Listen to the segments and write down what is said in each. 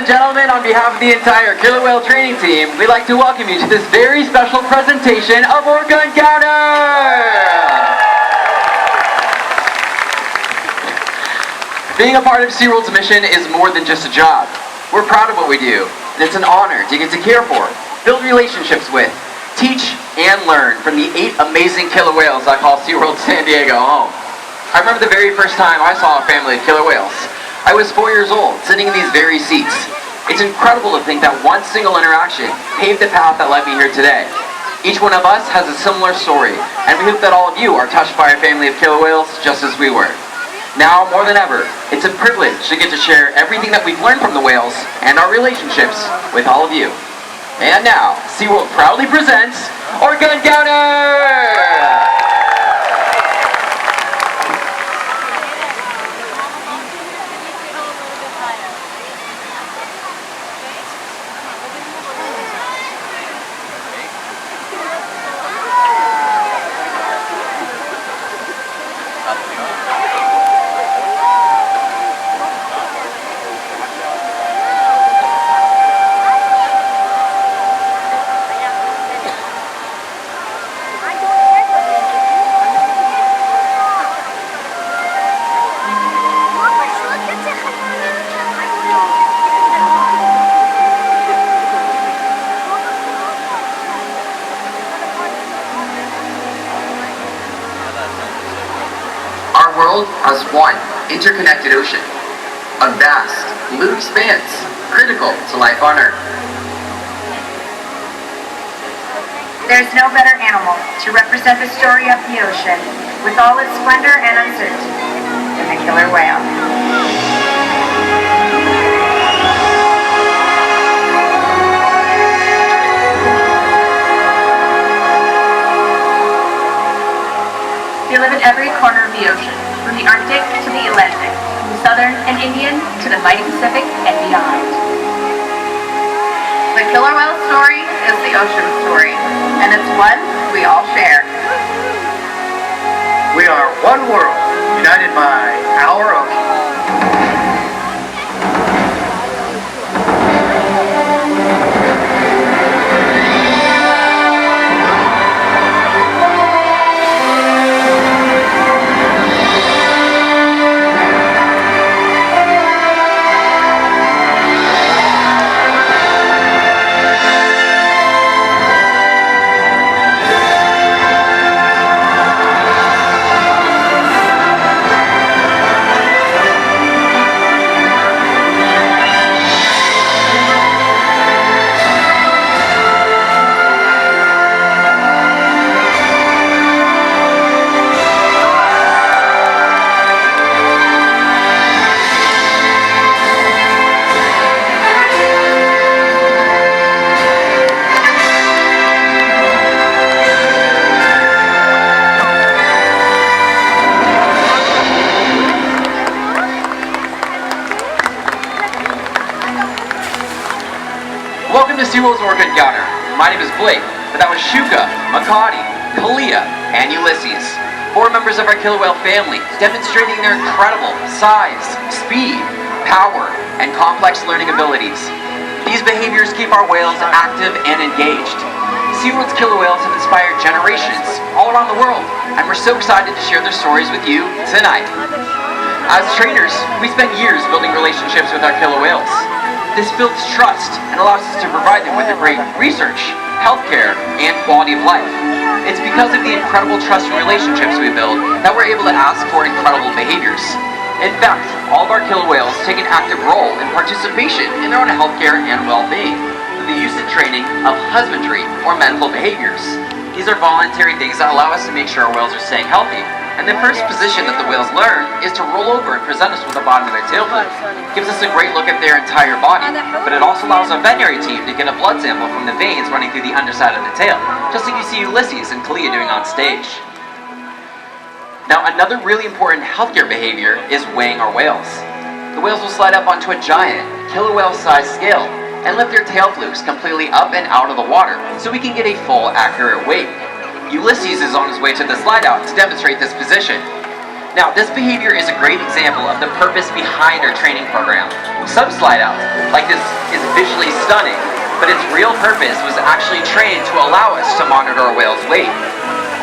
and gentlemen, on behalf of the entire killer whale training team, we'd like to welcome you to this very special presentation of Orca Encounter! Being a part of SeaWorld's mission is more than just a job. We're proud of what we do, and it's an honor to get to care for, build relationships with, teach, and learn from the 8 amazing killer whales I call SeaWorld San Diego home. I remember the very first time I saw a family of killer whales. I was 4 years old, sitting in these very seats. It's incredible to think that one single interaction paved the path that led me here today. Each one of us has a similar story, and we hope that all of you are touched by a family of killer whales just as we were. Now, more than ever, it's a privilege to get to share everything that we've learned from the whales and our relationships with all of you. And now, SeaWorld proudly presents Orca Encounter! As one interconnected ocean, a vast blue expanse critical to life on Earth. There's no better animal to represent the story of the ocean with all its splendor and uncertainty than the killer whale. They live in every corner of the ocean, from the Arctic to the Atlantic, from the Southern and Indian to the mighty Pacific and beyond. The killer whale story is the ocean story, and it's one we all share. We are one world, united by our ocean. Welcome to SeaWorld's Orca Encounter. My name is Blake, but that was Shouka, Makani, Kalia, and Ulises, 4 members of our killer whale family, demonstrating their incredible size, speed, power, and complex learning abilities. These behaviors keep our whales active and engaged. SeaWorld's killer whales have inspired generations all around the world, and we're so excited to share their stories with you tonight. As trainers, we spend years building relationships with our killer whales. This builds trust and allows us to provide them with a great research, healthcare, and quality of life. It's because of the incredible trust and relationships we build that we're able to ask for incredible behaviors. In fact, all of our killer whales take an active role in participation in their own healthcare and well-being through the use and training of husbandry or medical behaviors. These are voluntary things that allow us to make sure our whales are staying healthy. And the first position that the whales learn is to roll over and present us with the bottom of their tail fluke. Gives us a great look at their entire body, but it also allows our veterinary team to get a blood sample from the veins running through the underside of the tail, just like you see Ulises and Kalia doing on stage. Now, another really important healthcare behavior is weighing our whales. The whales will slide up onto a giant, killer whale-sized scale and lift their tail flukes completely up and out of the water so we can get a full, accurate weight. Ulises is on his way to the slide out to demonstrate this position. Now, this behavior is a great example of the purpose behind our training program. Some slide outs, like this, is visually stunning, but its real purpose was actually trained to allow us to monitor a whale's weight.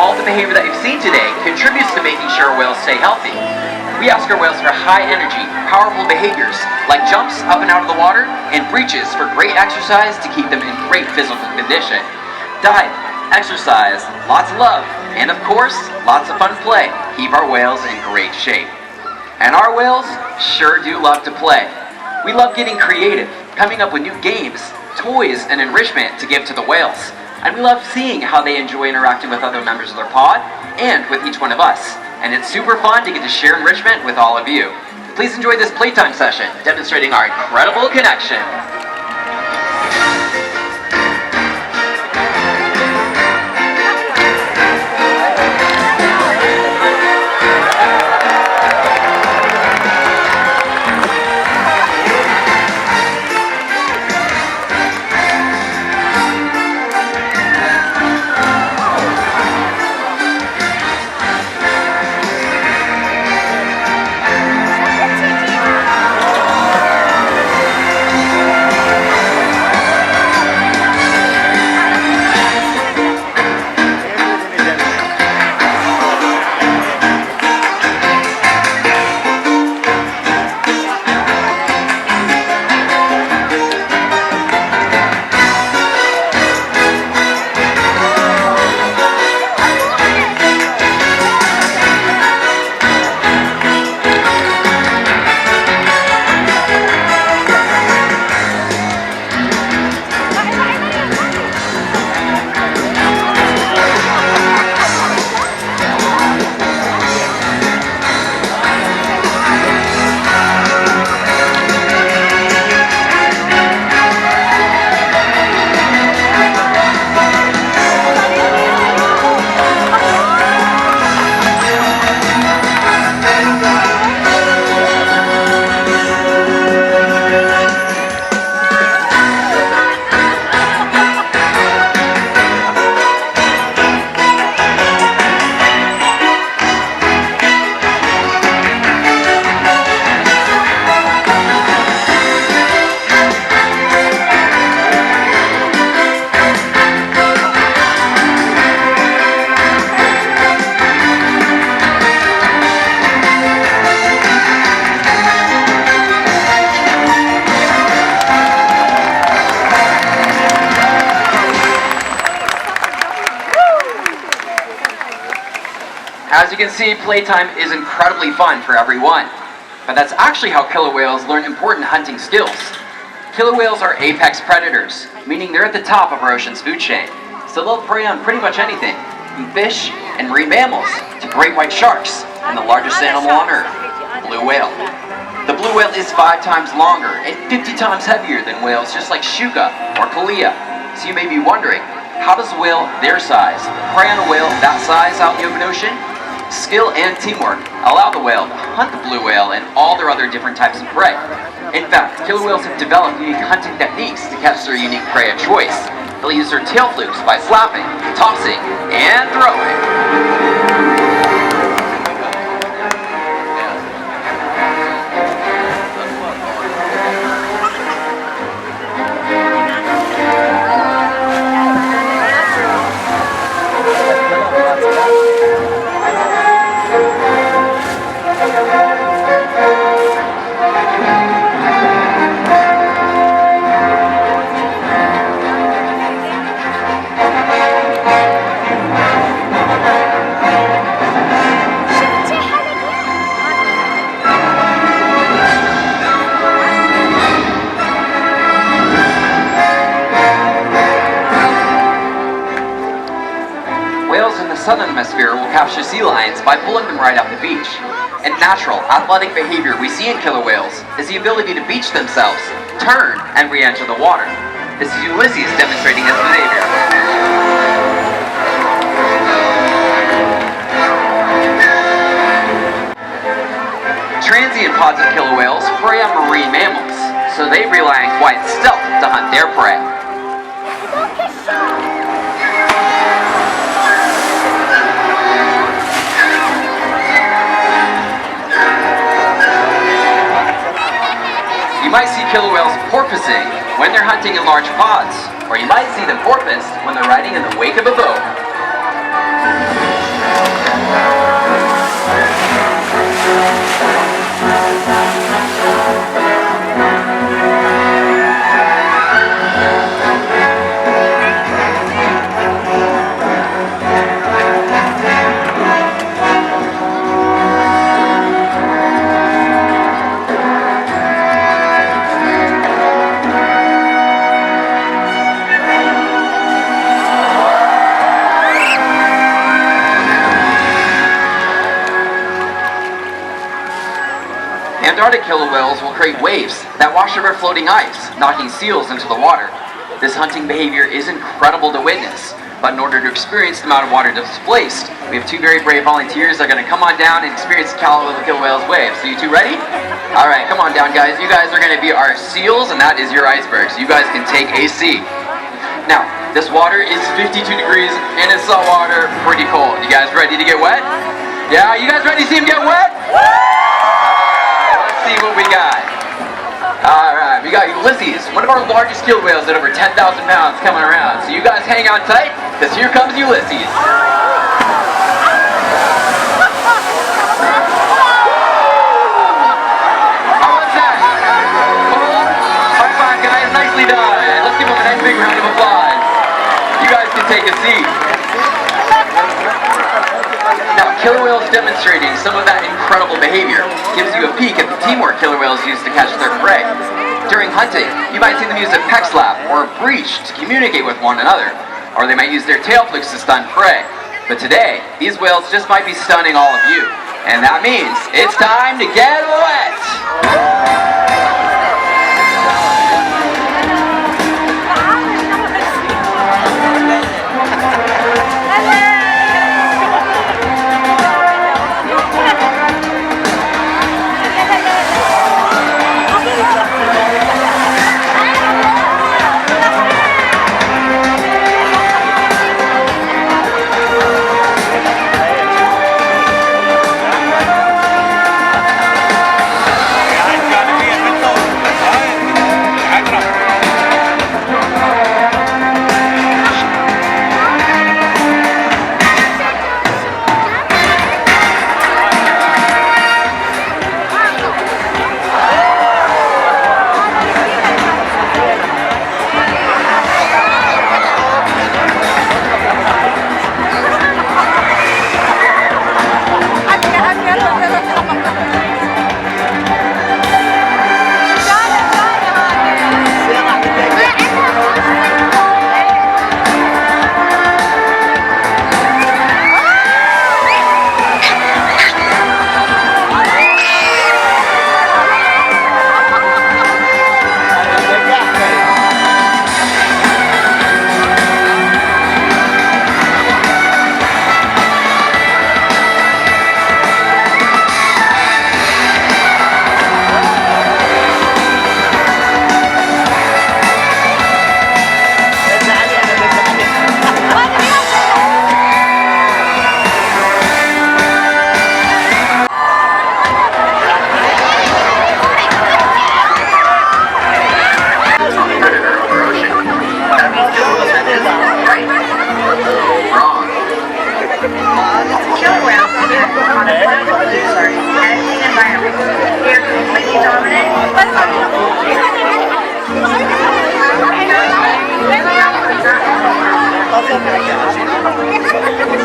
All the behavior that you've seen today contributes to making sure whales stay healthy. We ask our whales for high energy, powerful behaviors, like jumps up and out of the water and breaches for great exercise to keep them in great physical condition. Dive, exercise, lots of love, and of course, lots of fun play keep our whales in great shape. And our whales sure do love to play. We love getting creative, coming up with new games, toys, and enrichment to give to the whales. And we love seeing how they enjoy interacting with other members of their pod and with each one of us. And it's super fun to get to share enrichment with all of you. Please enjoy this playtime session demonstrating our incredible connection. As you can see, playtime is incredibly fun for everyone. But that's actually how killer whales learn important hunting skills. Killer whales are apex predators, meaning they're at the top of our ocean's food chain. So they'll prey on pretty much anything, from fish and marine mammals to great white sharks and the largest animal on Earth, blue whale. The blue whale is 5 times longer and 50 times heavier than whales just like Shouka or Kalia. So you may be wondering, how does a whale their size prey on a whale that size out in the open ocean? Skill and teamwork allow the whale to hunt the blue whale and all their other different types of prey. In fact, killer whales have developed unique hunting techniques to catch their unique prey of choice. They'll use their tail flukes by slapping, tossing, and throwing. Southern hemisphere will capture sea lions by pulling them right off the beach. And natural, athletic behavior we see in killer whales is the ability to beach themselves, turn, and re-enter the water. This is Ulises demonstrating his behavior. Transient pods of killer whales prey on marine mammals, so they rely on quiet stealth to hunt their prey. You might see killer whales porpoising when they're hunting in large pods, or you might see them porpoise when they're riding in the wake of a boat. Antarctic killer whales will create waves that wash over floating ice, knocking seals into the water. This hunting behavior is incredible to witness, but in order to experience the amount of water displaced, we have two very brave volunteers that are going to come on down and experience the killer whale's waves. So you two ready? Alright, come on down guys. You guys are going to be our seals and that is your icebergs. You guys can take a seat. Now, this water is 52 degrees and it's salt water, pretty cold. You guys ready to get wet? Yeah, you guys ready to see them get wet? See what we got. Alright, we got Ulises, one of our largest killer whales at over 10,000 pounds coming around. So you guys hang on tight, because here comes Ulises. How was that? Cool? High five guys, nicely done. Let's give them a nice big round of applause. You guys can take a seat. Now, killer whales demonstrating some of that incredible behavior gives you a peek at the teamwork killer whales use to catch their prey. During hunting, you might see them use a peck slap or a breach to communicate with one another, or they might use their tail flukes to stun prey. But today, these whales just might be stunning all of you, and that means it's time to get wet!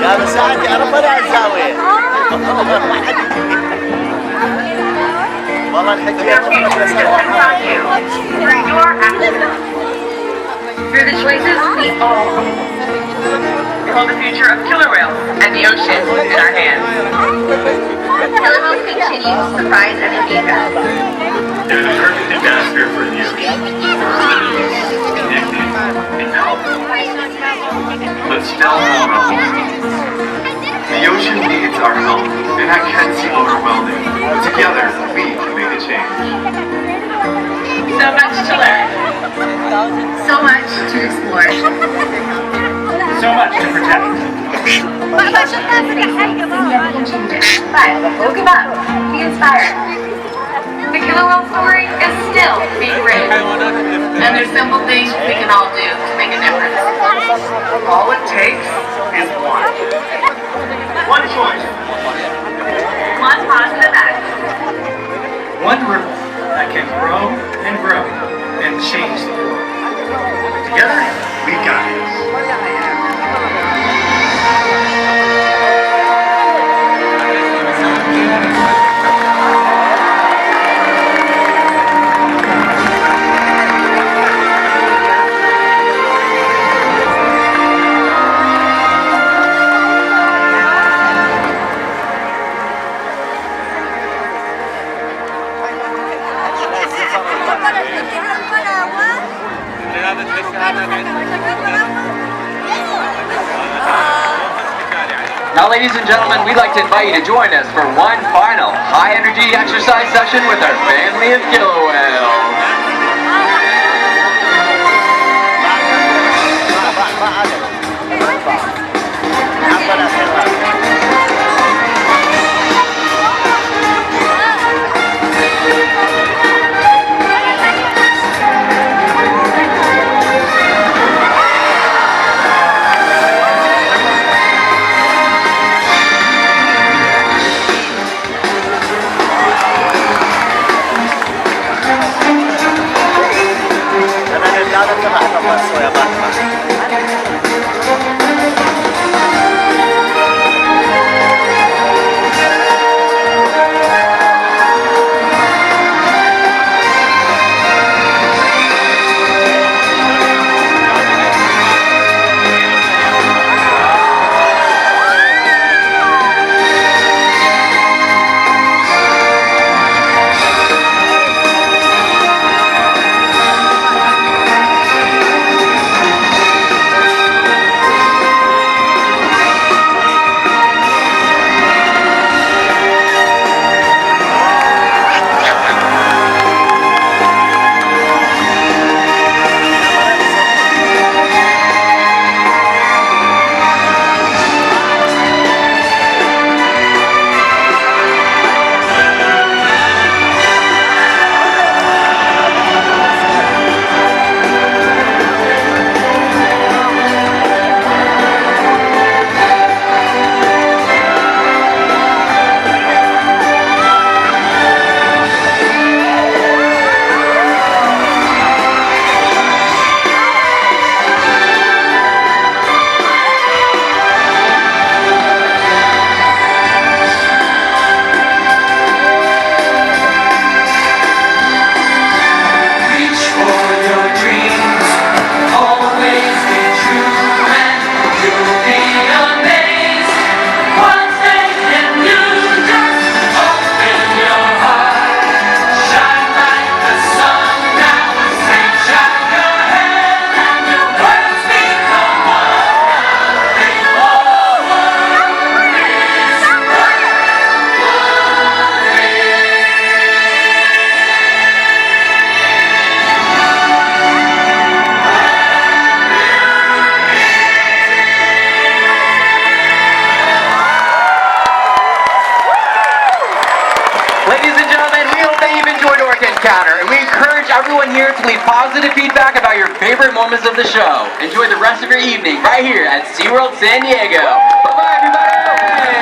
هذا ساعتي أنا بدأ الزاوية والله الحكاية Through the choices we all hold the future of killer whales and the ocean in our hands. Killer whales continue to surprise and amaze us. They're the perfect ambassador for the ocean. Connected and powerful. But still overwhelming. The ocean needs our help, and that can seem overwhelming. But together, we can make a change. So much to learn. So much to explore. So much to protect. But don't give up. Be inspired. The killer whale story is still being written. And there's simple things we can all do to make a difference. All it takes is one. One choice. One positive act. One root that can grow and grow and change the world. Together, we got this. Now, ladies and gentlemen, we'd like to invite you to join us for one final high-energy exercise session with our family of killer whales. And we encourage everyone here to leave positive feedback about your favorite moments of the show. Enjoy the rest of your evening right here at SeaWorld San Diego. Bye-bye, everybody!